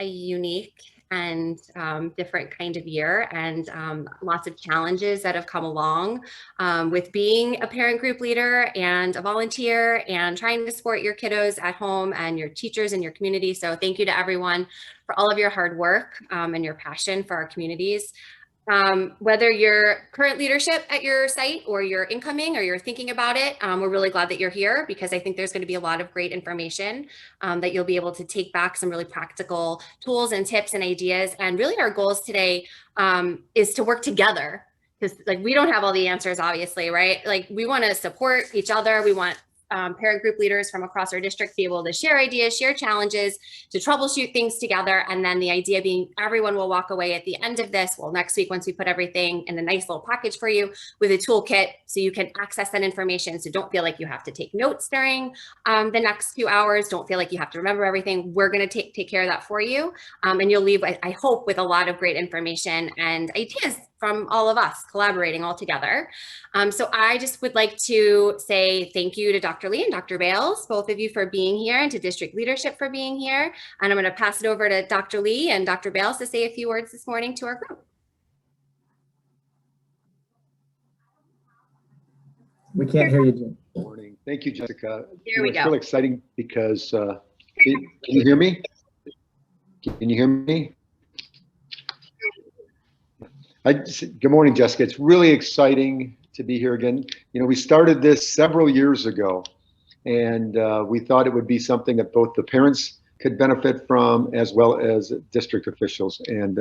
a unique and different kind of year, and lots of challenges that have come along with being a parent group leader and a volunteer and trying to support your kiddos at home and your teachers and your community. So thank you to everyone for all of your hard work and your passion for our communities. Whether you're current leadership at your site or you're incoming or you're thinking about it, we're really glad that you're here, because I think there's going to be a lot of great information that you'll be able to take back, some really practical tools and tips and ideas. And really our goals today is to work together, because like we don't have all the answers, obviously, right? Like we want to support each other. We want parent group leaders from across our district be able to share ideas, share challenges, to troubleshoot things together. And then the idea being everyone will walk away at the end of this, well, next week, once we put everything in a nice little package for you with a toolkit so you can access that information. So don't feel like you have to take notes during the next few hours. Don't feel like you have to remember everything. We're going to take care of that for you. And you'll leave, I hope, with a lot of great information and ideas from all of us collaborating all together. So I just would like to say thank you to Dr. Lee and Dr. Bales, both of you, for being here, and to district leadership for being here. And I'm going to pass it over to Dr. Lee and Dr. Bales to say a few words this morning to our group. We can't hear you, Jim. Good morning. Thank you, Jessica. Here we go. It's really exciting because, can you hear me? Can you hear me? Good morning, Jessica. It's really exciting to be here again. You know, we started this several years ago, and we thought it would be something that both the parents could benefit from as well as district officials. And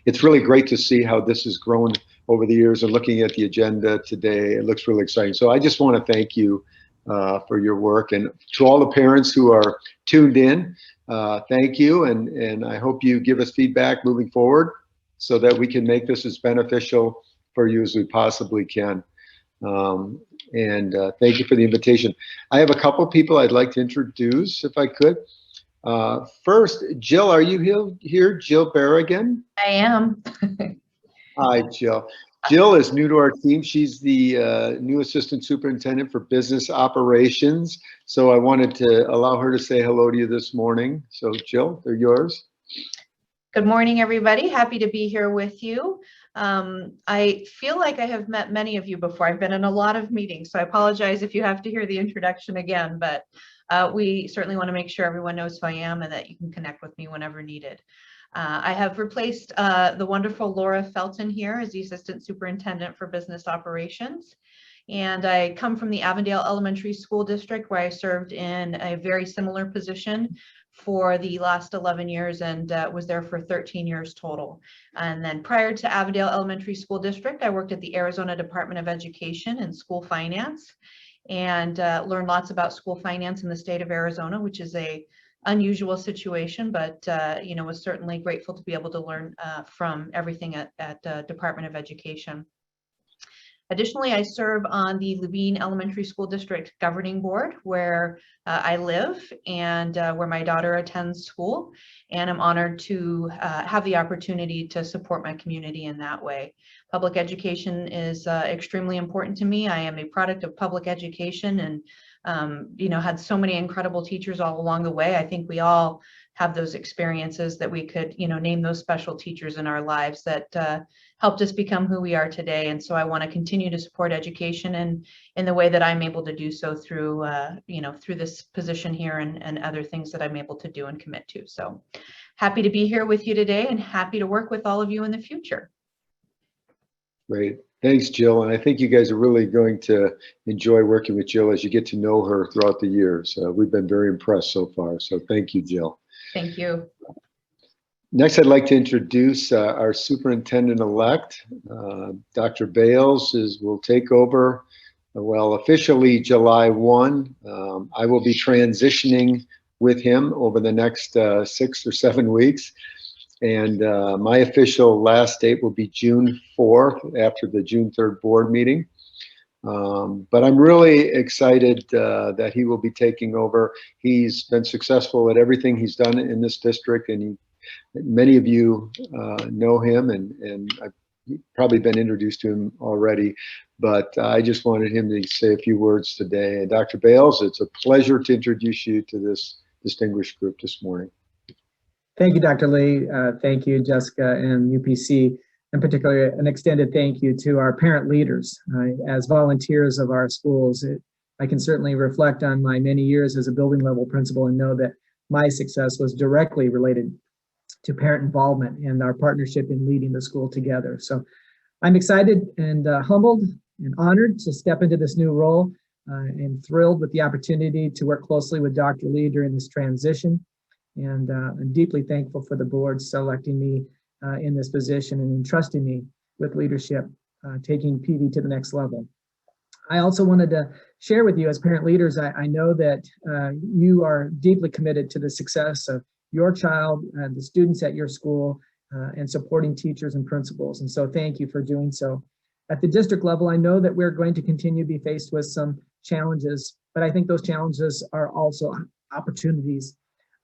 it's really great to see how this has grown over the years, and looking at the agenda today, it looks really exciting. So I just want to thank you for your work, and to all the parents who are tuned in, thank you. And I hope you give us feedback moving forward, so that we can make this as beneficial for you as we possibly can. Thank you for the invitation. I have a couple of people I'd like to introduce, if I could. First, Jill, are you here? Jill Berrigan? I am. Hi, Jill. Jill is new to our team. She's the new Assistant Superintendent for Business Operations. So I wanted to allow her to say hello to you this morning. So Jill, they're yours. Good morning, everybody. Happy to be here with you. I feel like I have met many of you before. I've been in a lot of meetings, so I apologize if you have to hear the introduction again, but we certainly want to make sure everyone knows who I am and that you can connect with me whenever needed. I have replaced the wonderful Laura Felton here as the Assistant Superintendent for Business Operations. And I come from the Avondale Elementary School District, where I served in a very similar position for the last 11 years and was there for 13 years total. And then prior to Avondale Elementary School District, I worked at the Arizona Department of Education and School Finance, and learned lots about school finance in the state of Arizona, which is a unusual situation, but you know, was certainly grateful to be able to learn from everything at Department of Education. Additionally, I serve on the Levine Elementary School District Governing Board, where I live and where my daughter attends school. And I'm honored to have the opportunity to support my community in that way. Public education is extremely important to me. I am a product of public education, and you know, had so many incredible teachers all along the way. I think we all have those experiences that we could, you know, name those special teachers in our lives that helped us become who we are today. And so I want to continue to support education and in the way that I'm able to do so through, you know, through this position here and other things that I'm able to do and commit to. So happy to be here with you today and happy to work with all of you in the future. Great. Thanks, Jill. And I think you guys are really going to enjoy working with Jill as you get to know her throughout the years. We've been very impressed so far. So thank you, Jill. Thank you. Next, I'd like to introduce our superintendent-elect. Dr. Bales will take over, well, officially July 1. I will be transitioning with him over the next 6 or 7 weeks. And my official last date will be June 4th after the June 3rd board meeting. But I'm really excited that he will be taking over. He's been successful at everything he's done in this district, and many of you know him, and I've probably been introduced to him already, but I just wanted him to say a few words today. And Dr. Bales, it's a pleasure to introduce you to this distinguished group this morning. Thank you, Dr. Lee. Thank you, Jessica and UPC. In particular, an extended thank you to our parent leaders. As volunteers of our schools, I can certainly reflect on my many years as a building level principal and know that my success was directly related to parent involvement and our partnership in leading the school together. So I'm excited and humbled and honored to step into this new role. I'm thrilled with the opportunity to work closely with Dr. Lee during this transition. And I'm deeply thankful for the board selecting me in this position and entrusting me with leadership, taking PV to the next level. I also wanted to share with you as parent leaders, I know that you are deeply committed to the success of your child and the students at your school and supporting teachers and principals. And so thank you for doing so. At the district level, I know that we're going to continue to be faced with some challenges, but I think those challenges are also opportunities.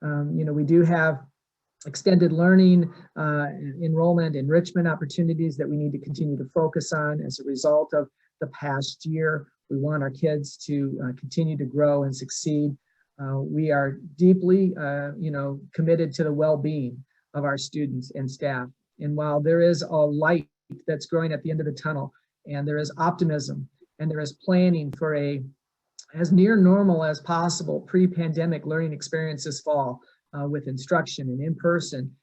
We do have extended learning, enrollment, enrichment opportunities that we need to continue to focus on as a result of the past year. We want our kids to continue to grow and succeed. We are deeply, committed to the well-being of our students and staff. And while there is a light that's growing at the end of the tunnel, and there is optimism, and there is planning for as near normal as possible pre-pandemic learning experience this fall with instruction and in person,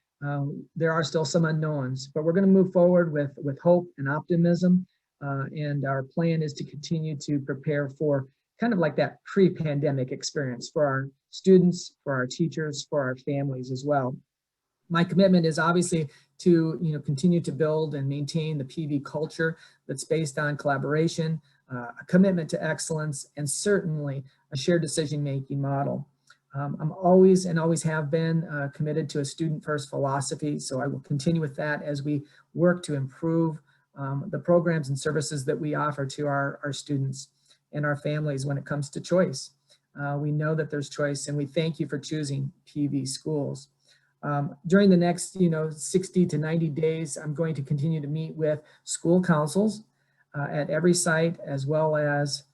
there are still some unknowns, but we're going to move forward with hope and optimism. And our plan is to continue to prepare for kind of like that pre-pandemic experience for our students, for our teachers, for our families as well. My commitment is obviously to continue to build and maintain the PV culture that's based on collaboration, a commitment to excellence, and certainly a shared decision-making model. I'm always and always have been committed to a student-first philosophy, so I will continue with that as we work to improve the programs and services that we offer to our students and our families when it comes to choice. We know that there's choice, and we thank you for choosing PV schools. During the next 60 to 90 days, I'm going to continue to meet with school councils at every site, as well as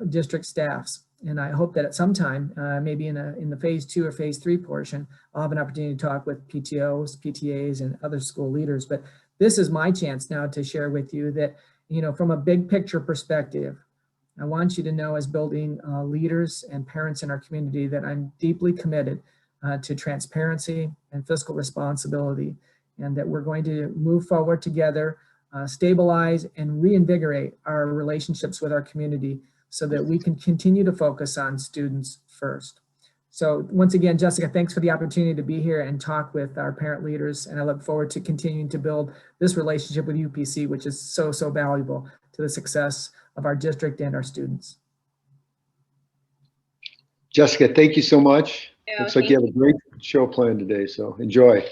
district staffs. And I hope that at some time, maybe in the phase 2 or phase 3 portion, I'll have an opportunity to talk with PTOs, PTAs, and other school leaders. But this is my chance now to share with you that, from a big picture perspective, I want you to know as building leaders and parents in our community that I'm deeply committed to transparency and fiscal responsibility, and that we're going to move forward together, stabilize and reinvigorate our relationships with our community so that we can continue to focus on students first. So once again, Jessica, thanks for the opportunity to be here and talk with our parent leaders, and I look forward to continuing to build this relationship with UPC, which is so, so valuable to the success of our district and our students. Jessica, thank you so much. Looks like you have a great show planned today, so enjoy.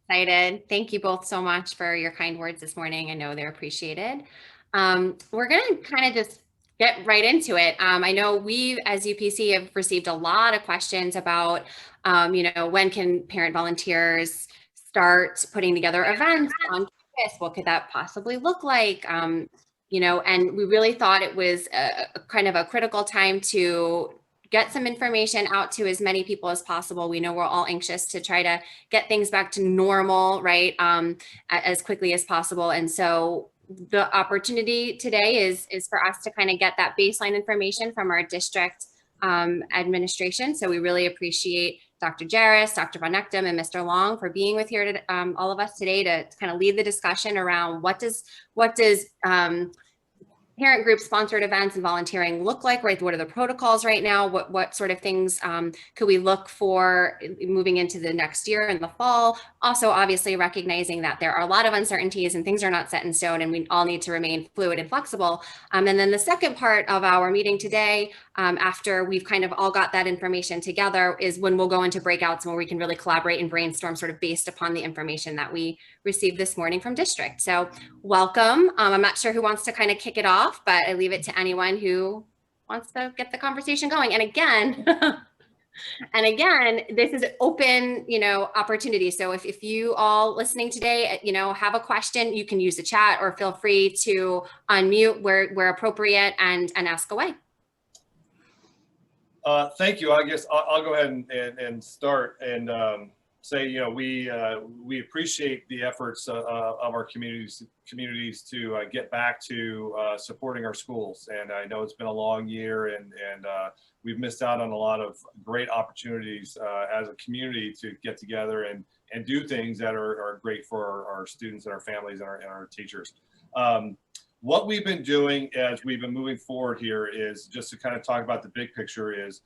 Excited. Thank you both so much for your kind words this morning. I know they're appreciated. We're going to kind of just get right into it. I know we as UPC have received a lot of questions about, when can parent volunteers start putting together events on campus? What could that possibly look like? And we really thought it was a kind of a critical time to get some information out to as many people as possible. We know we're all anxious to try to get things back to normal, right, as quickly as possible. And so the opportunity today is for us to kind of get that baseline information from our district administration. So we really appreciate Dr. Jarris, Dr. Von Eckdom, and Mr. Long for being with here to, all of us today to kind of lead the discussion around what does parent group sponsored events and volunteering look like, right? What are the protocols right now? What sort of things could we look for moving into the next year in the fall? Also, obviously recognizing that there are a lot of uncertainties and things are not set in stone, and we all need to remain fluid and flexible. And then the second part of our meeting today, after we've kind of all got that information together, is when we'll go into breakouts where we can really collaborate and brainstorm sort of based upon the information that we received this morning from district. So welcome. I'm not sure who wants to kind of kick it off, but I leave it to anyone who wants to get the conversation going. And again, this is an open, opportunity. So if you all listening today, have a question, you can use the chat or feel free to unmute where appropriate and ask away. Thank you. I guess I'll go ahead and start. And say, you know, we appreciate the efforts of our communities to get back to supporting our schools. And I know it's been a long year, and we've missed out on a lot of great opportunities as a community to get together and do things that are great for our students and our families and our teachers. What we've been doing as we've been moving forward here is just to kind of talk about the big picture is,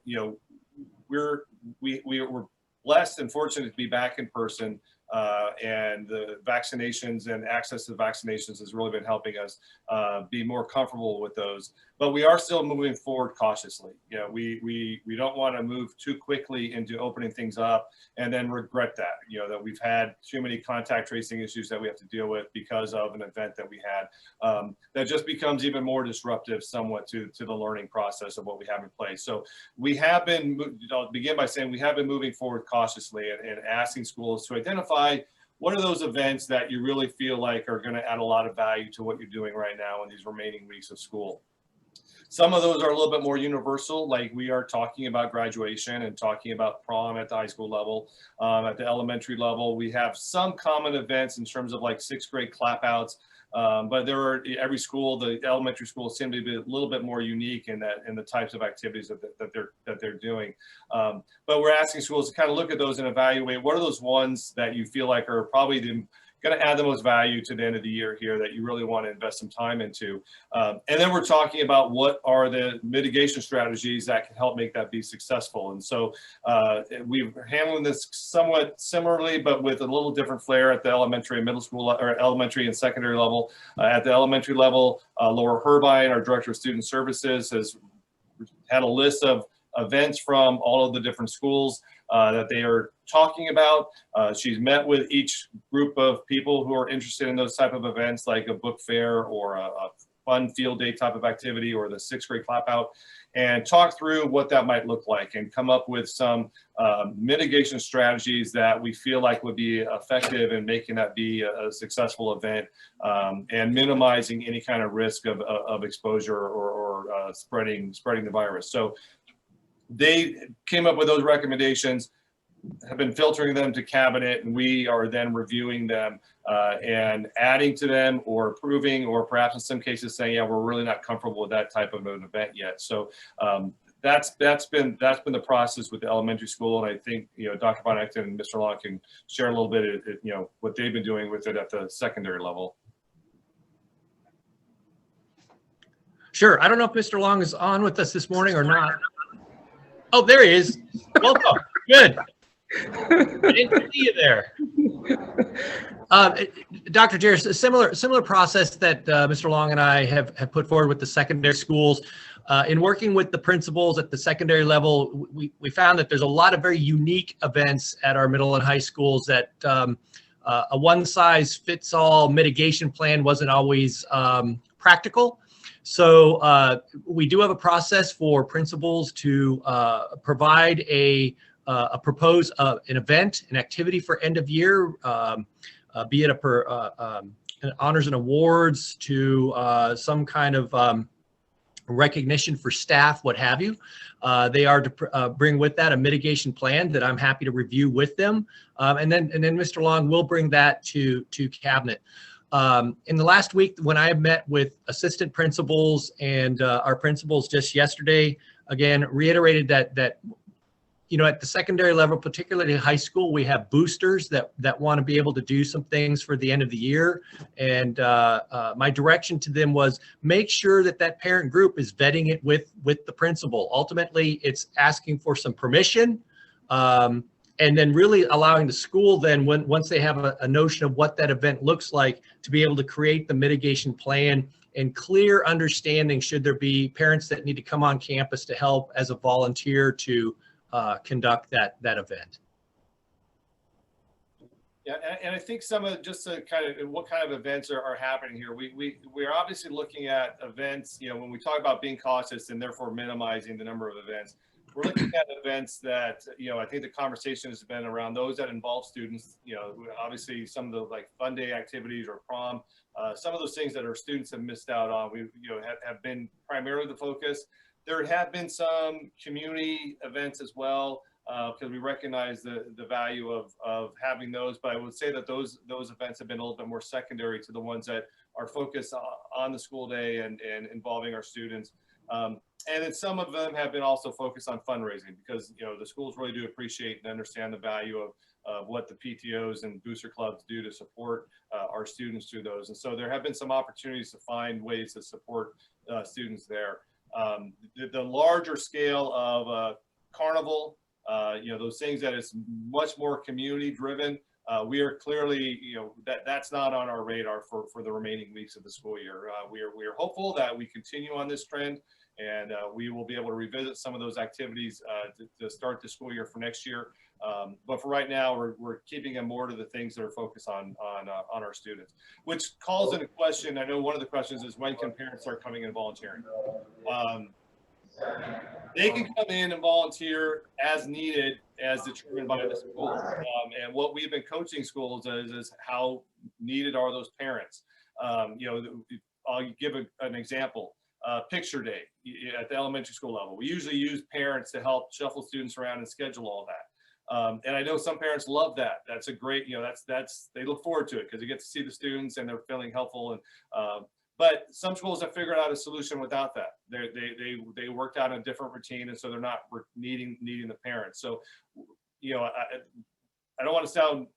you know, we're blessed and fortunate to be back in person, and the vaccinations and access to the vaccinations has really been helping us be more comfortable with those. But we are still moving forward cautiously. You know, we don't want to move too quickly into opening things up and then regret that. You know, that we've had too many contact tracing issues that we have to deal with because of an event that we had. That just becomes even more disruptive somewhat to the learning process of what we have in place. So we have been, I'll begin by saying we have been moving forward cautiously and asking schools to identify what are those events that you really feel like are going to add a lot of value to what you're doing right now in these remaining weeks of school. Some of those are a little bit more universal, like we are talking about graduation and talking about prom at the high school level. At the elementary level, we have some common events in terms of like 6th grade clapouts. But there are every school, the elementary schools seem to be a little bit more unique in the types of activities that they're doing. But we're asking schools to kind of look at those and evaluate what are those ones that you feel like are probably going to add the most value to the end of the year here that you really want to invest some time into. And then we're talking about what are the mitigation strategies that can help make that be successful. And so we're handling this somewhat similarly, but with a little different flair at the elementary and middle school, or elementary and secondary level. At the elementary level, Laura Herbine, our Director of Student Services, has had a list of events from all of the different schools that they are talking about. She's met with each group of people who are interested in those type of events, like a book fair or a fun field day type of activity or the 6th grade clap out, and talk through what that might look like and come up with some mitigation strategies that we feel like would be effective in making that be a successful event, and minimizing any kind of risk of exposure or spreading the virus. So they came up with those recommendations, have been filtering them to cabinet, and we are then reviewing them and adding to them or approving, or perhaps in some cases saying, yeah, we're really not comfortable with that type of an event yet. So that's been the process with the elementary school, and I think, you know, Dr. Von Echten and Mr. Long can share a little bit of, you know, what they've been doing with it at the secondary level. Sure. I don't know if Mr. Long is on with us this morning or not. Oh, there he is. Welcome. Good. I didn't see you there. Dr. Jarris, a similar process that Mr. Long and I have put forward with the secondary schools. In working with the principals at the secondary level, we found that there's a lot of very unique events at our middle and high schools that a one-size-fits-all mitigation plan wasn't always practical. So we do have a process for principals to provide propose an event, an activity for end of year, be it an honors and awards to some kind of recognition for staff, what have you. They are to bring with that a mitigation plan that I'm happy to review with them, and then Mr. Long will bring that to cabinet. In the last week, when I met with assistant principals and our principals just yesterday, again, reiterated that you know, at the secondary level, particularly high school, we have boosters that want to be able to do some things for the end of the year. And my direction to them was make sure that parent group is vetting it with the principal. Ultimately, it's asking for some permission, and then really allowing the school then, once they have a notion of what that event looks like, to be able to create the mitigation plan and clear understanding should there be parents that need to come on campus to help as a volunteer to conduct that event. Yeah, and I think some of just to kind of what kind of events are happening here. We're obviously looking at events, you know, when we talk about being cautious and therefore minimizing the number of events, we're looking at events that, you know, I think the conversation has been around those that involve students, you know, obviously some of the like fun day activities or prom, some of those things that our students have missed out on, have been primarily the focus. There have been some community events as well, because we recognize the value of having those. But I would say that those events have been a little bit more secondary to the ones that are focused on the school day and involving our students. And then some of them have been also focused on fundraising, because the schools really do appreciate and understand the value of what the PTOs and booster clubs do to support our students through those. And so there have been some opportunities to find ways to support students there. The larger scale of carnival, those things that is much more community driven, we are clearly, that's not on our radar for the remaining weeks of the school year. We are hopeful that we continue on this trend, and we will be able to revisit some of those activities to start the school year for next year. But for right now, we're keeping them more to the things that are focused on our students, which calls into question. I know one of the questions is, when can parents start coming in and volunteering? They can come in and volunteer as needed, as determined by the school. And what we've been coaching schools is how needed are those parents. I'll give an example. Picture day at the elementary school level. We usually use parents to help shuffle students around and schedule all that. And I know some parents love that. That's a great, they look forward to it because they get to see the students and they're feeling helpful. And but some schools have figured out a solution without that. They worked out a different routine, and so they're not needing the parents. So, I don't want to sound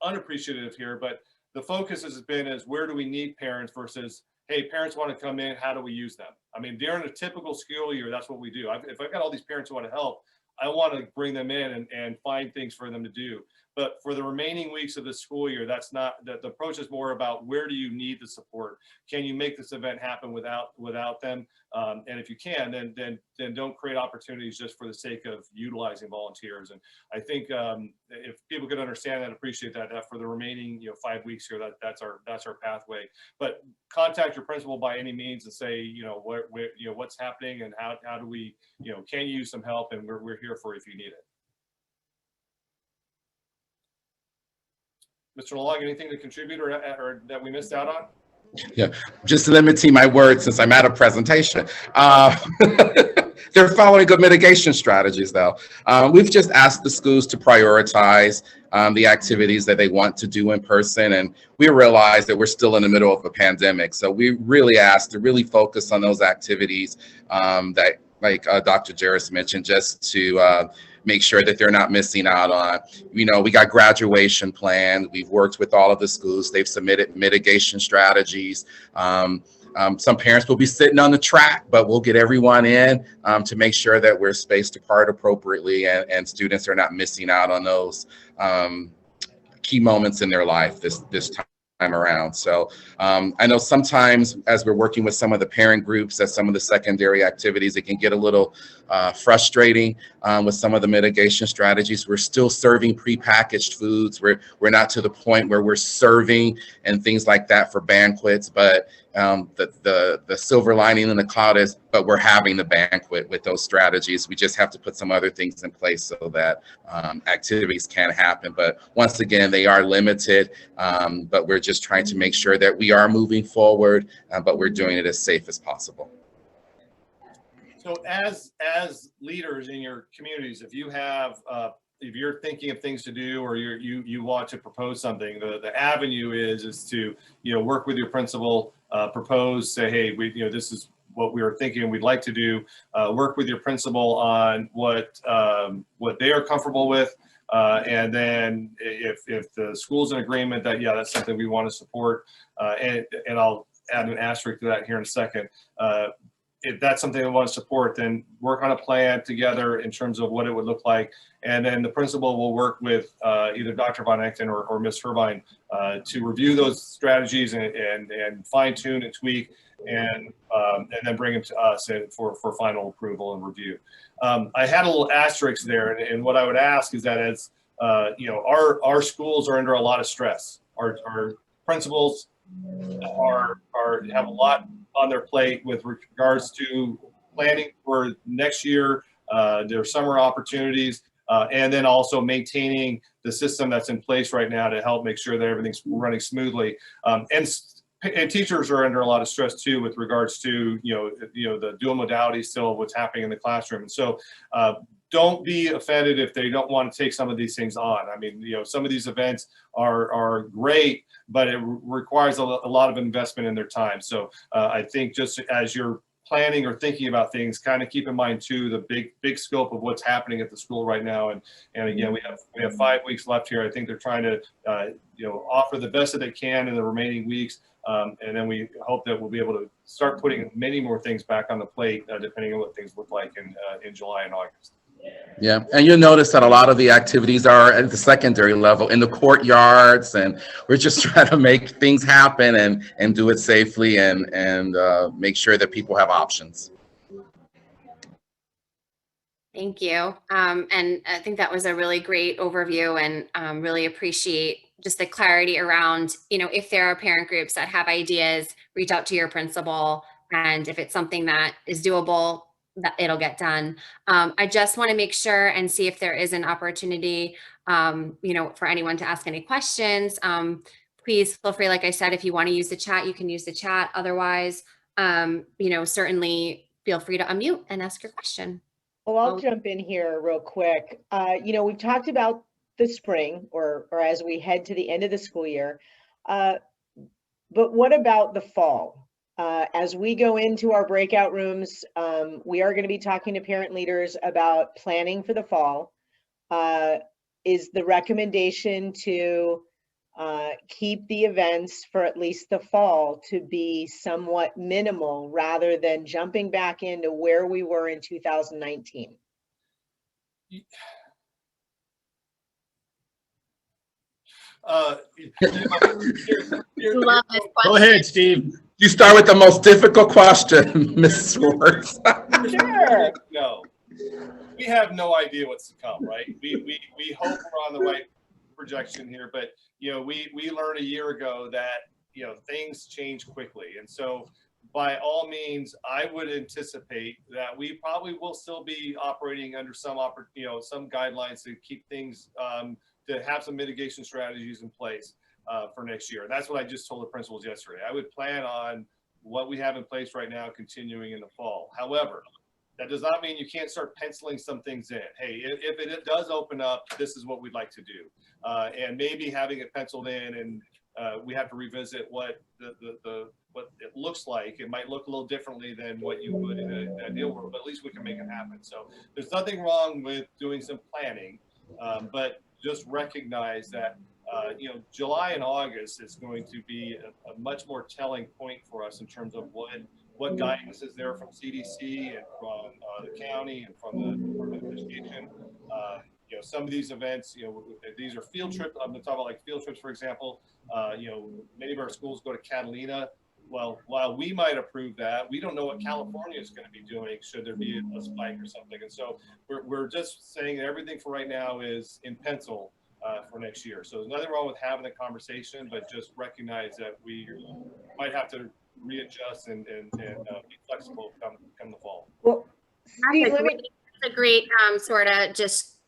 unappreciative here, but the focus has been is, where do we need parents versus, hey, parents want to come in, how do we use them? I mean, during a typical school year, that's what we do. If I've got all these parents who want to help, I want to bring them in and find things for them to do. But for the remaining weeks of the school year, that's not, the approach is more about, where do you need the support? Can you make this event happen without them? And if you can, then don't create opportunities just for the sake of utilizing volunteers. And I think if people could understand that, appreciate that for the remaining 5 weeks here, that's our pathway. But contact your principal by any means and say, what's happening and how do we, can you use some help? And we're here for you if you need it. Mr. LeLong, anything to contribute or that we missed out on? Yeah, just limiting my words since I'm at a presentation. They're following good mitigation strategies, though. We've just asked the schools to prioritize the activities that they want to do in person, and we realize that we're still in the middle of a pandemic. So we really asked to really focus on those activities that, like Dr. Jarris mentioned, just to make sure that they're not missing out on. We got graduation planned. We've worked with all of the schools. They've submitted mitigation strategies. Some parents will be sitting on the track, but we'll get everyone in to make sure that we're spaced apart appropriately and students are not missing out on those key moments in their life this time around. So I know sometimes as we're working with some of the parent groups at some of the secondary activities, it can get a little frustrating with some of the mitigation strategies. We're still serving prepackaged foods. We're not to the point where we're serving and things like that for banquets, but the silver lining in the cloud is, but we're having the banquet with those strategies. We just have to put some other things in place so that activities can happen. But once again, they are limited, but we're just trying to make sure that we are moving forward, but we're doing it as safe as possible. So as leaders in your communities, if you have if you're thinking of things to do, or you want to propose something, the avenue is to work with your principal, propose, say, hey, this is what we were thinking we'd like to do. Work with your principal on what they are comfortable with, and then if the school's in agreement that that's something we want to support, and I'll add an asterisk to that here in a second. If that's something they want to support, then work on a plan together in terms of what it would look like. And then the principal will work with either Dr. Von Echten or Ms. Herbine to review those strategies and fine tune and tweak and then bring them to us for final approval and review. I had a little asterisk there, and what I would ask is that as our schools are under a lot of stress. Our principals have a lot on their plate with regards to planning for next year, their summer opportunities, and then also maintaining the system that's in place right now to help make sure that everything's running smoothly. And teachers are under a lot of stress too with regards to the dual modality still of what's happening in the classroom. And so don't be offended if they don't want to take some of these things on. I mean, you know, some of these events are great, but it requires a lot of investment in their time. So I think just as you're planning or thinking about things, kind of keep in mind too the big scope of what's happening at the school right now. And again, we have 5 weeks left here. I think they're trying to you know, offer the best that they can in the remaining weeks. And then we hope that we'll be able to start putting many more things back on the plate, depending on what things look like in July and August. Yeah, and you'll notice that a lot of the activities are at the secondary level in the courtyards, and we're just trying to make things happen and do it safely and make sure that people have options. Thank you. And I think that was a really great overview, and really appreciate just the clarity around, you know, if there are parent groups that have ideas, reach out to your principal. And if it's something that is doable, that it'll get done. I just want to make sure and see if there is an opportunity, you know, for anyone to ask any questions. Please feel free, like I said, if you want to use the chat, you can use the chat. Otherwise, you know, certainly feel free to unmute and ask your question. Well, I'll jump in here real quick. You know, we've talked about the spring or as we head to the end of the school year, but what about the fall? As we go into our breakout rooms, we are going to be talking to parent leaders about planning for the fall. Is the recommendation to keep the events for at least the fall to be somewhat minimal rather than jumping back into where we were in 2019? Go ahead, Steve. You start with the most difficult question, Mrs. Schwartz. Sure. No, we have no idea what's to come, right? We hope we're on the right projection here, but you know, we learned a year ago that, you know, things change quickly, and so by all means, I would anticipate that we probably will still be operating under some you know, some guidelines to keep things to have some mitigation strategies in place for next year. And that's what I just told the principals yesterday. I would plan on what we have in place right now continuing in the fall. However, that does not mean you can't start penciling some things in. Hey, if it does open up, this is what we'd like to do. And maybe having it penciled in, and we have to revisit what what it looks like. It might look a little differently than what you would in an ideal world, but at least we can make it happen. So there's nothing wrong with doing some planning, but just recognize that you know, July and August is going to be a much more telling point for us in terms of what guidance is there from CDC and from the county and from the Department of Education. You know, some of these events, you know, these are field trips. I'm going to talk about like field trips, for example. You know, many of our schools go to Catalina. Well, while we might approve that, we don't know what California is going to be doing should there be a spike or something. And so we're just saying that everything for right now is in pencil for next year. So there's nothing wrong with having a conversation, but just recognize that we might have to readjust and be flexible come the fall. Well, Steve, That's a great sort of just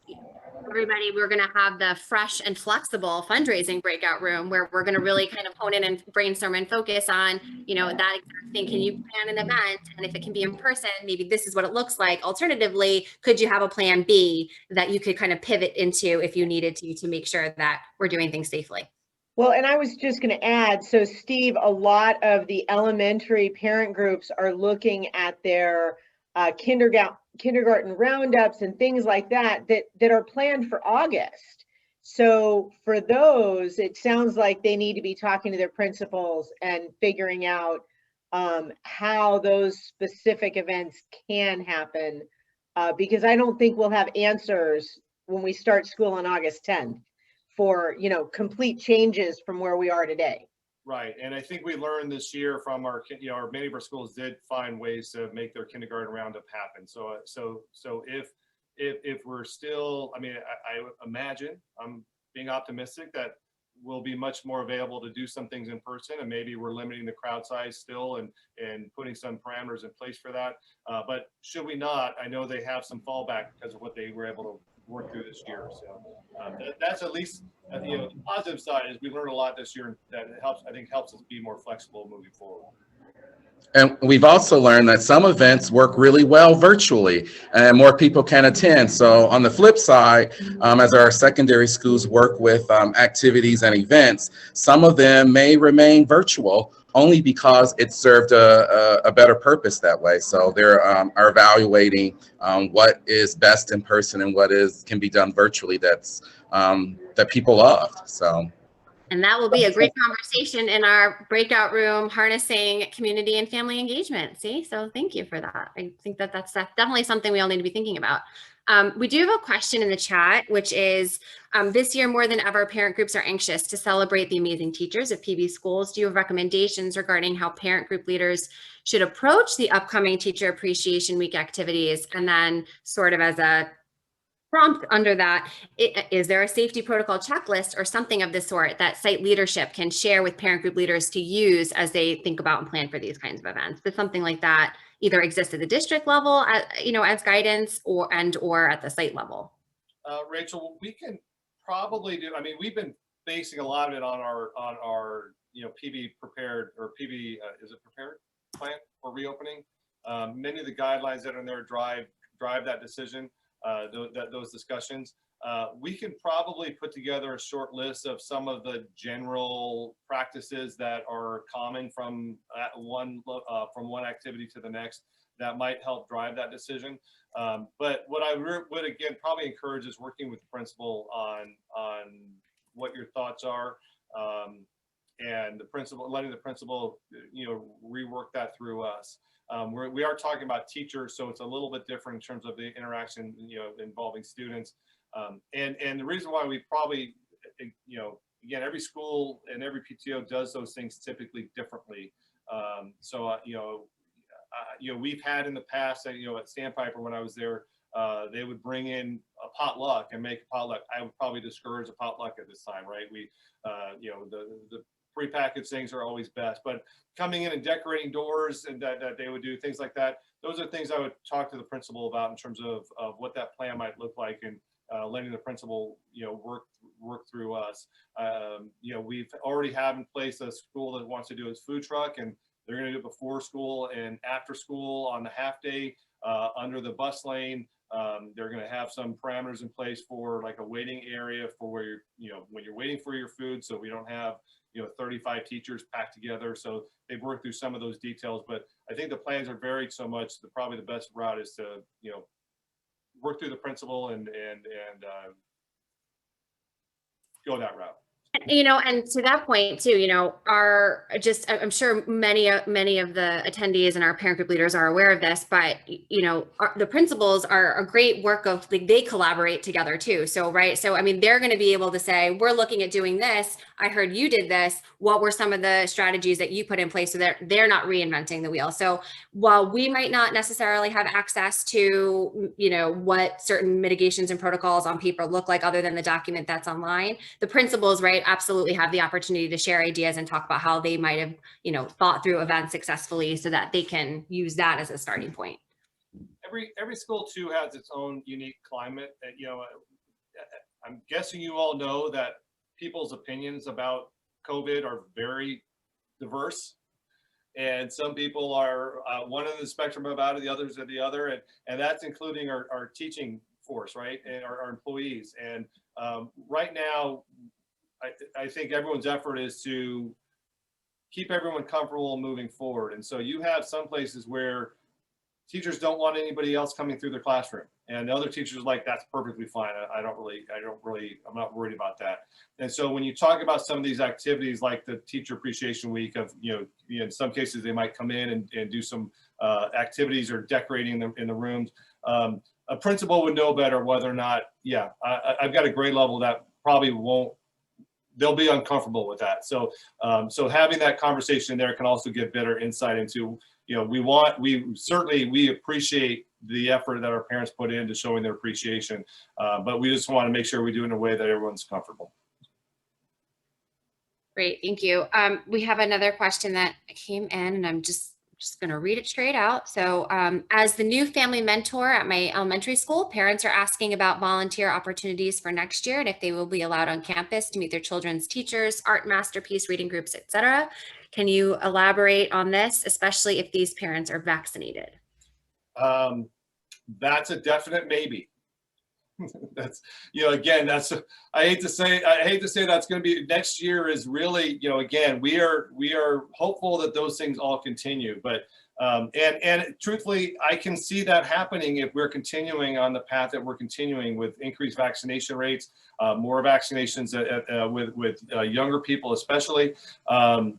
everybody, we're going to have the fresh and flexible fundraising breakout room where we're going to really kind of hone in and brainstorm and focus on, you know, that exact thing. Can you plan an event? And if it can be in person, maybe this is what it looks like. Alternatively, could you have a plan B that you could kind of pivot into if you needed to make sure that we're doing things safely? well, and I was just going to add, so Steve, a lot of the elementary parent groups are looking at their kindergarten roundups and things like that are planned for August. So for those, it sounds like they need to be talking to their principals and figuring out how those specific events can happen, because I don't think we'll have answers when we start school on August 10th for, you know, complete changes from where we are today. Right, and I think we learned this year from our, you know, many of our schools did find ways to make their kindergarten roundup happen. So if we're still, I mean, I imagine, I'm being optimistic that we'll be much more available to do some things in person, and maybe we're limiting the crowd size still and putting some parameters in place for that. But should we not, I know they have some fallback because of what they were able to work through this year. So that's at least, you know, the positive side is we learned a lot this year that helps, I think helps us be more flexible moving forward. And we've also learned that some events work really well virtually and more people can attend. So on the flip side, as our secondary schools work with activities and events, some of them may remain virtual only because it served a better purpose that way. So they're are evaluating what is best in person and what can be done virtually that people loved. So. And that will be a great conversation in our breakout room, harnessing community and family engagement. See, so thank you for that. I think that that's definitely something we all need to be thinking about. We do have a question in the chat, which is, this year more than ever, parent groups are anxious to celebrate the amazing teachers of PVSchools. Do you have recommendations regarding how parent group leaders should approach the upcoming Teacher Appreciation Week activities? And then sort of as a prompt under that, is there a safety protocol checklist or something of this sort that site leadership can share with parent group leaders to use as they think about and plan for these kinds of events? Does something like that either exist at the district level, as guidance, or at the site level? Rachel, we can probably do. I mean, we've been basing a lot of it on our PV prepared, or PV is it prepared plan for reopening. Many of the guidelines that are in there drive that decision. Those discussions. We can probably put together a short list of some of the general practices that are common from one activity to the next that might help drive that decision. But what I would again probably encourage is working with the principal on what your thoughts are, and the principal, letting the principal rework that through us. We are talking about teachers, so it's a little bit different in terms of the interaction, involving students. And the reason why we probably, again, every school and every PTO does those things typically differently. We've had in the past, at Sandpiper when I was there, they would bring in a potluck and make a potluck. I would probably discourage a potluck at this time, right? The prepackaged things are always best, but coming in and decorating doors and that they would do things like that. Those are things I would talk to the principal about in terms of what that plan might look like, and letting the principal, work through us. We've already have in place a school that wants to do its food truck, and they're going to do it before school and after school on the half day under the bus lane. They're going to have some parameters in place for like a waiting area for where when you're waiting for your food, so we don't have 35 teachers packed together. So they've worked through some of those details, but I think the plans are varied so much that probably the best route is to work through the principal and go that route. And to that point too, I'm sure many of the attendees and our parent group leaders are aware of this, but the principals are a great work of, like, they collaborate together too. So, right. So, I mean, they're going to be able to say, we're looking at doing this. I heard you did this. What were some of the strategies that you put in place so that they're not reinventing the wheel? So while we might not necessarily have access to, what certain mitigations and protocols on paper look like other than the document that's online, the principals, right, absolutely have the opportunity to share ideas and talk about how they might have, thought through events successfully so that they can use that as a starting point. Every school too has its own unique climate. I'm guessing you all know that people's opinions about COVID are very diverse. And some people are one end of the spectrum about it, the others are the other. And that's including our teaching force, right? And our employees. And right now, I think everyone's effort is to keep everyone comfortable moving forward. And so you have some places where teachers don't want anybody else coming through their classroom, and the other teachers are like, that's perfectly fine. I'm not worried about that. And so when you talk about some of these activities like the Teacher Appreciation Week of, in some cases they might come in and do some activities or decorating in the rooms. A principal would know better whether or not, I've got a grade level that probably won't, they'll be uncomfortable with that. So, so having that conversation there can also get better insight into, we appreciate the effort that our parents put into showing their appreciation, but we just want to make sure we do it in a way that everyone's comfortable. Great, thank you. We have another question that came in, and I'm just going to read it straight out. So as the new family mentor at my elementary school, parents are asking about volunteer opportunities for next year and if they will be allowed on campus to meet their children's teachers, art masterpiece, reading groups, etc. Can you elaborate on this, especially if these parents are vaccinated? That's a definite maybe. That's, again, I hate to say that's going to be next year is really, again, we are hopeful that those things all continue, but and truthfully, I can see that happening if we're continuing on the path that we're continuing with increased vaccination rates, more vaccinations with younger people, especially.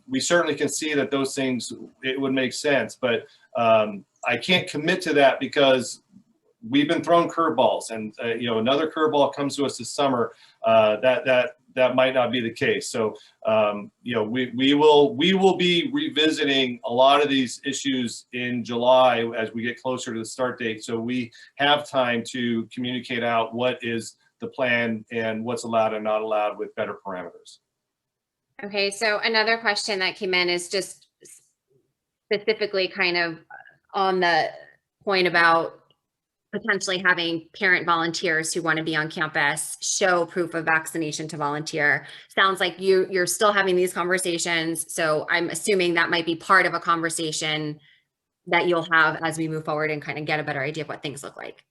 We certainly can see that those things, it would make sense, but I can't commit to that because we've been thrown curveballs, and another curveball comes to us this summer. That might not be the case. So we will be revisiting a lot of these issues in July as we get closer to the start date. So we have time to communicate out what is the plan and what's allowed and not allowed with better parameters. Okay, so another question that came in is just specifically kind of on the point about potentially having parent volunteers who want to be on campus show proof of vaccination to volunteer. Sounds like you're still having these conversations. So I'm assuming that might be part of a conversation that you'll have as we move forward and kind of get a better idea of what things look like.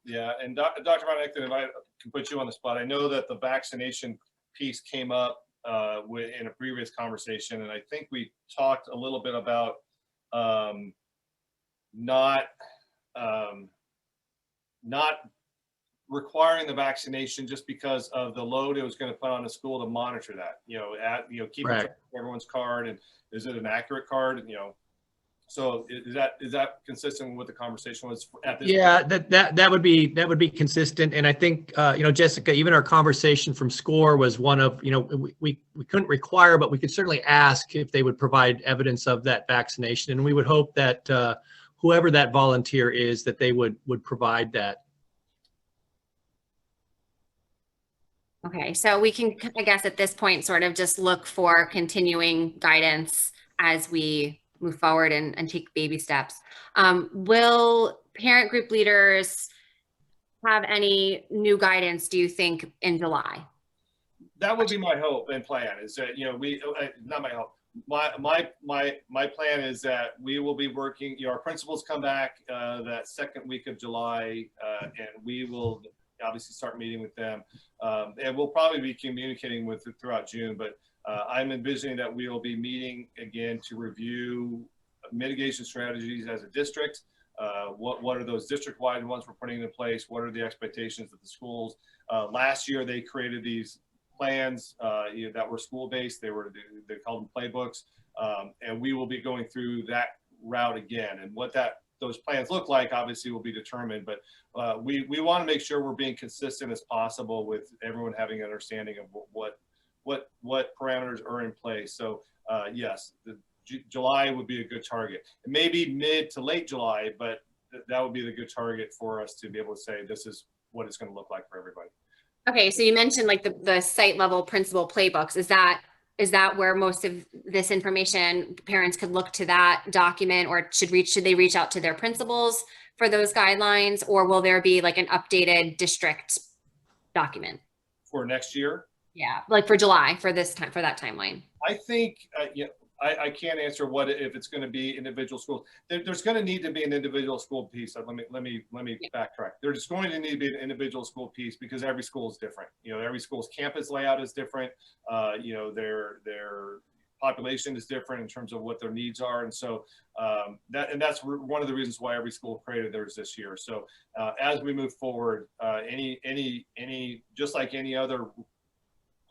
Yeah, and Dr. Von Echten, if I can put you on the spot, I know that the vaccination piece came up in a previous conversation, and I think we talked a little bit about not requiring the vaccination just because of the load it was going to put on the school to monitor that, keep Right. track of everyone's card, and is it an accurate card, so is that consistent with what the conversation was at this Yeah, point? that would be consistent. And I think, Jessica, even our conversation from SCORE was one of, we couldn't require, but we could certainly ask if they would provide evidence of that vaccination. And we would hope that whoever that volunteer is, that they would provide that. Okay, so we can, I guess at this point, sort of just look for continuing guidance as we move forward and take baby steps. Will parent group leaders have any new guidance, do you think, in July? That would be my hope and plan, is that, not my hope. My plan is that we will be working, our principals come back that second week of July, and we will obviously start meeting with them. And we'll probably be communicating with it throughout June, but I'm envisioning that we will be meeting again to review mitigation strategies as a district. What are those district-wide ones we're putting into place? What are the expectations of the schools? Last year, they created these plans that were school-based. They called them playbooks, and we will be going through that route again. And what those plans look like obviously will be determined, but we want to make sure we're being consistent as possible with everyone having an understanding of what parameters are in place. So yes, July would be a good target. Maybe mid to late July, but that would be the good target for us to be able to say this is what it's going to look like for everybody. Okay, so you mentioned like the site level principal playbooks. Is that where most of this information, parents could look to that document, or should they reach out to their principals for those guidelines, or will there be like an updated district document For next year? Yeah, like for July, for that timeline. I think, I can't answer if it's going to be individual schools. There's going to need to be an individual school piece. Let me backtrack. There's going to need to be an individual school piece because every school is different. Every school's campus layout is different. Their population is different in terms of what their needs are, and so that's one of the reasons why every school created theirs this year. So as we move forward, just like any other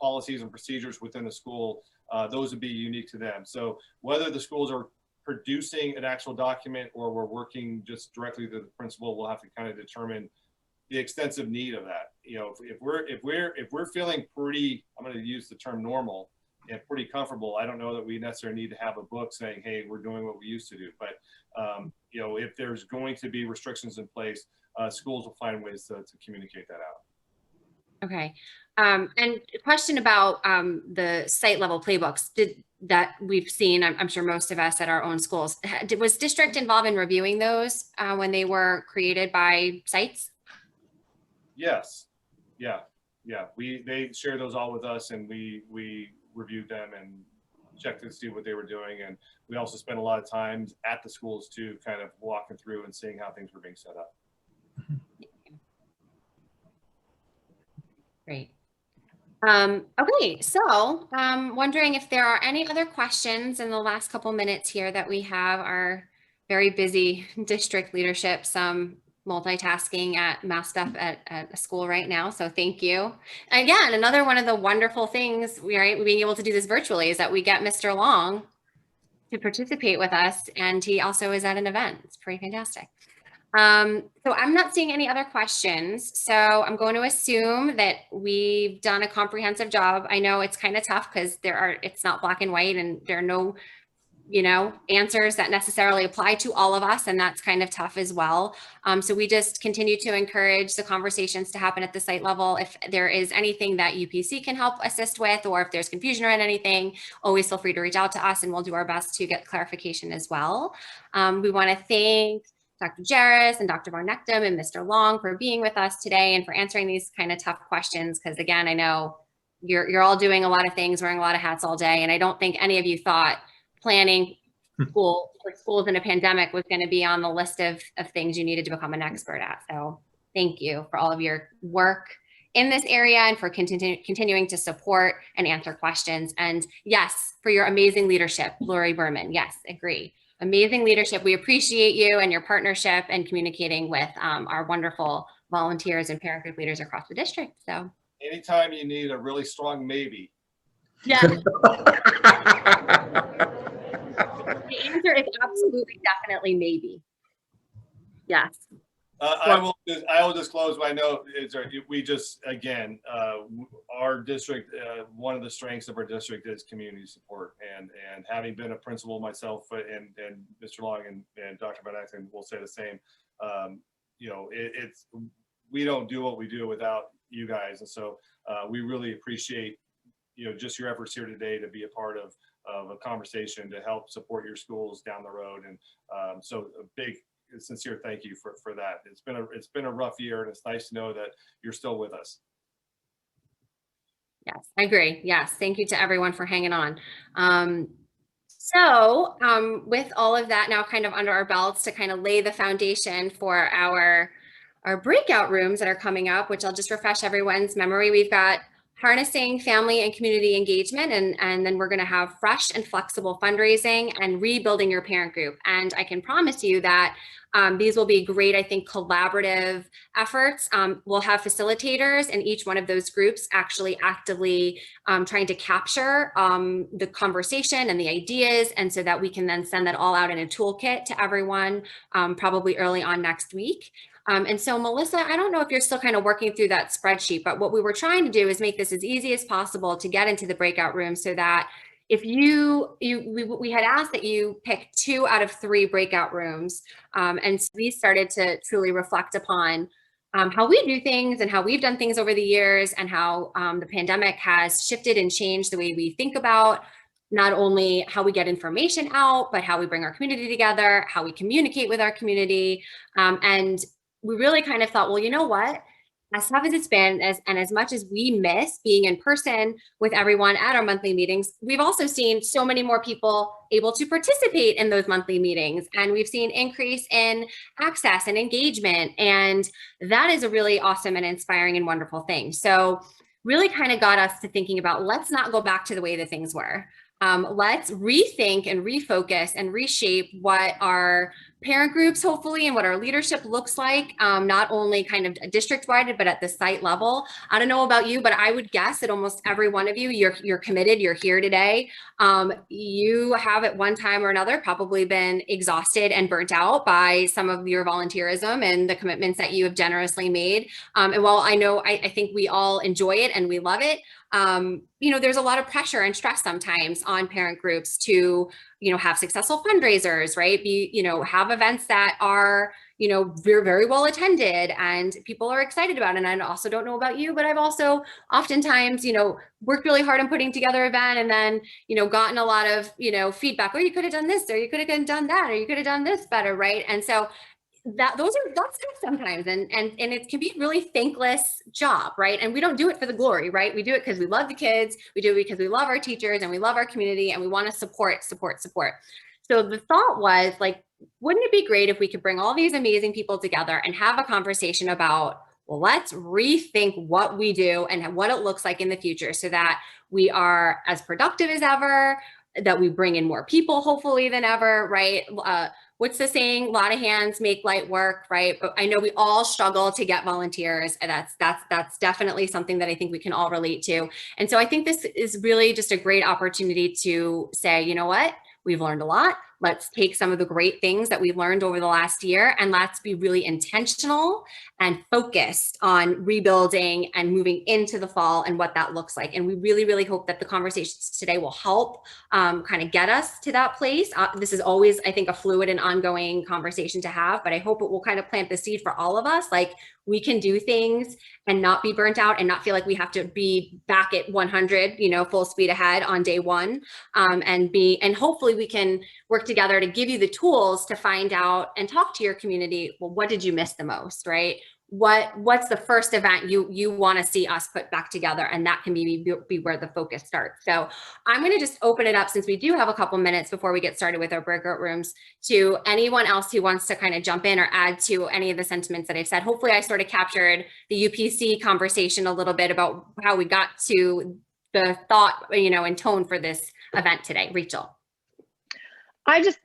policies and procedures within the school, those would be unique to them. So whether the schools are producing an actual document or we're working just directly to the principal, we'll have to kind of determine the extensive need of that. If we're feeling pretty, I'm going to use the term normal, and pretty comfortable, I don't know that we necessarily need to have a book saying, hey, we're doing what we used to do. But if there's going to be restrictions in place, schools will find ways to communicate that out. Okay. And a question about the site level playbooks that we've seen, I'm sure most of us at our own schools. Was district involved in reviewing those when they were created by sites? Yes. Yeah. They share those all with us, and we reviewed them and check to see what they were doing. And we also spent a lot of time at the schools too, kind of walking through and seeing how things were being set up. Great. Okay, so wondering if there are any other questions in the last couple minutes here that we have our very busy district leadership, some multitasking at math stuff at a school right now. So thank you. Again, another one of the wonderful things being able to do this virtually is that we get Mr. Long to participate with us, and he also is at an event. It's pretty fantastic. So I'm not seeing any other questions. So I'm going to assume that we've done a comprehensive job. I know it's kind of tough because it's not black and white and there are no, answers that necessarily apply to all of us. And that's kind of tough as well. So we just continue to encourage the conversations to happen at the site level. If there is anything that UPC can help assist with, or if there's confusion around anything, always feel free to reach out to us and we'll do our best to get clarification as well. We want to thank Dr. Jarris and Dr. Varnectum and Mr. Long for being with us today and for answering these kind of tough questions. Because again, I know you're all doing a lot of things, wearing a lot of hats all day. And I don't think any of you thought planning schools in a pandemic was going to be on the list of things you needed to become an expert at. So thank you for all of your work in this area and for continuing to support and answer questions. And yes, for your amazing leadership, Lori Berman. Yes, agree. Amazing leadership. We appreciate you and your partnership and communicating with our wonderful volunteers and parent group leaders across the district. So anytime you need a really strong maybe. Yeah. The answer is absolutely, definitely, maybe. Yes. I will disclose my note. We just, again, our district, one of the strengths of our district is community support, and having been a principal myself, and Mr. Long and Dr. Van will say the same. We don't do what we do without you guys, and so we really appreciate just your efforts here today to be a part of a conversation to help support your schools down the road. And so a big sincere thank you for that. It's been a rough year, and it's nice to know that you're still with us. Yes, I agree. Yes, thank you to everyone for hanging on. With all of that now kind of under our belts, to kind of lay the foundation for our breakout rooms that are coming up, which I'll just refresh everyone's memory. We've got harnessing family and community engagement, and then we're going to have fresh and flexible fundraising and rebuilding your parent group. And I can promise you that these will be great, I think, collaborative efforts. We'll have facilitators in each one of those groups actually actively trying to capture the conversation and the ideas, and so that we can then send that all out in a toolkit to everyone probably early on next week. And so, Melissa, I don't know if you're still kind of working through that spreadsheet, but what we were trying to do is make this as easy as possible to get into the breakout room, so that if we had asked that you pick 2 out of 3 breakout rooms, and so we started to truly reflect upon how we do things and how we've done things over the years, and how the pandemic has shifted and changed the way we think about not only how we get information out, but how we bring our community together, how we communicate with our community. And we really kind of thought, well, you know what? As tough as it's been, and as much as we miss being in person with everyone at our monthly meetings, we've also seen so many more people able to participate in those monthly meetings. And we've seen increase in access and engagement. And that is a really awesome and inspiring and wonderful thing. So really kind of got us to thinking about, let's not go back to the way that things were. Let's rethink and refocus and reshape what our parent groups, hopefully, and what our leadership looks like, not only kind of district-wide, but at the site level. I don't know about you, but I would guess that almost every one of you, you're committed, you're here today. You have at one time or another probably been exhausted and burnt out by some of your volunteerism and the commitments that you have generously made. And while I think we all enjoy it and we love it, there's a lot of pressure and stress sometimes on parent groups to, have successful fundraisers, right? Have events that are, very, very well attended and people are excited about it. And I also don't know about you, but I've also oftentimes, worked really hard on putting together an event, and then, gotten a lot of, feedback. Oh, you could have done this, or you could have done that, or you could have done this better, right? And so that's tough sometimes, and it can be a really thankless job, right? And we don't do it for the glory, right? We do it because we love the kids, we do it because we love our teachers and we love our community and we want to support. So the thought was like, wouldn't it be great if we could bring all these amazing people together and have a conversation about, well, let's rethink what we do and what it looks like in the future so that we are as productive as ever, that we bring in more people, hopefully, than ever, right? What's the saying? A lot of hands make light work, right? But I know we all struggle to get volunteers, and that's definitely something that I think we can all relate to. And so I think this is really just a great opportunity to say, you know what? We've learned a lot. Let's take some of the great things that we've learned over the last year, and let's be really intentional and focused on rebuilding and moving into the fall and what that looks like. And we really, really hope that the conversations today will help kind of get us to that place. This is always, I think, a fluid and ongoing conversation to have, but I hope it will kind of plant the seed for all of us. Like, we can do things and not be burnt out and not feel like we have to be back at 100, full speed ahead on day one. And hopefully we can work together to give you the tools to find out and talk to your community. Well, what did you miss the most, right? What's the first event you want to see us put back together? And that can be where the focus starts. So I'm going to just open it up, since we do have a couple minutes before we get started with our breakout rooms, to anyone else who wants to kind of jump in or add to any of the sentiments that I've said. Hopefully I sort of captured the UPC conversation a little bit about how we got to the thought, and tone for this event today. Rachel.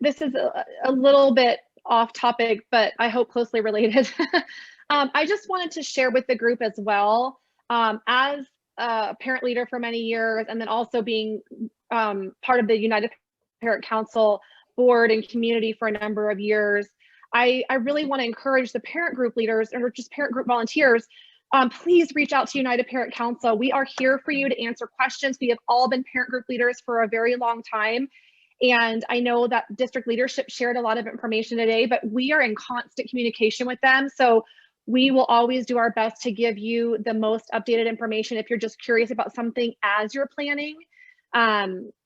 This is a little bit off topic, but I hope closely related. I just wanted to share with the group as well, as a parent leader for many years, and then also being part of the United Parent Council board and community for a number of years. I really want to encourage the parent group leaders or just parent group volunteers, please reach out to United Parent Council. We are here for you to answer questions. We have all been parent group leaders for a very long time. And I know that district leadership shared a lot of information today, but we are in constant communication with them. So we will always do our best to give you the most updated information if you're just curious about something as you're planning.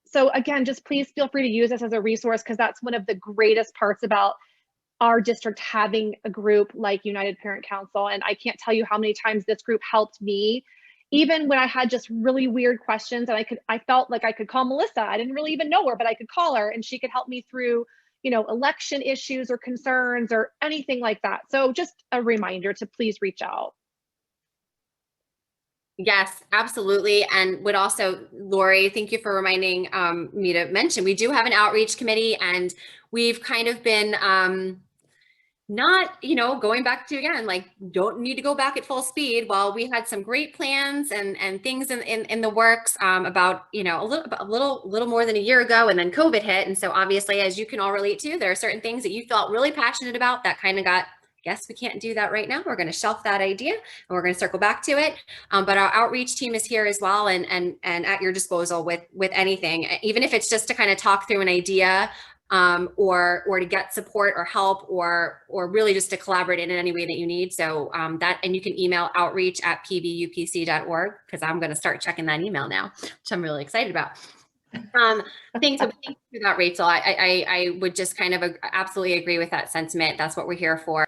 So again, just please feel free to use this as a resource, because that's one of the greatest parts about our district having a group like United Parent Council. And I can't tell you how many times this group helped me, even when I had just really weird questions, and I felt like I could call Melissa. I didn't really even know her, but I could call her and she could help me through, election issues or concerns or anything like that. So just a reminder to please reach out. Yes, absolutely. And would also, Lori, thank you for reminding me to mention, we do have an outreach committee, and we've kind of been not, going back to, again, like, don't need to go back at full speed. While we had some great plans and things in the works about, a little more than a year ago, and then COVID hit. And so obviously, as you can all relate to, there are certain things that you felt really passionate about that kind of got, guess we can't do that right now. We're going to shelf that idea and we're going to circle back to it. But our outreach team is here as well, and at your disposal with anything, even if it's just to kind of talk through an idea, or to get support or help, or really just to collaborate in any way that you need. So and you can email outreach@pvupc.org, because I'm going to start checking that email now, which I'm really excited about. Thank you for that, Rachel. I would just kind of absolutely agree with that sentiment. That's what we're here for.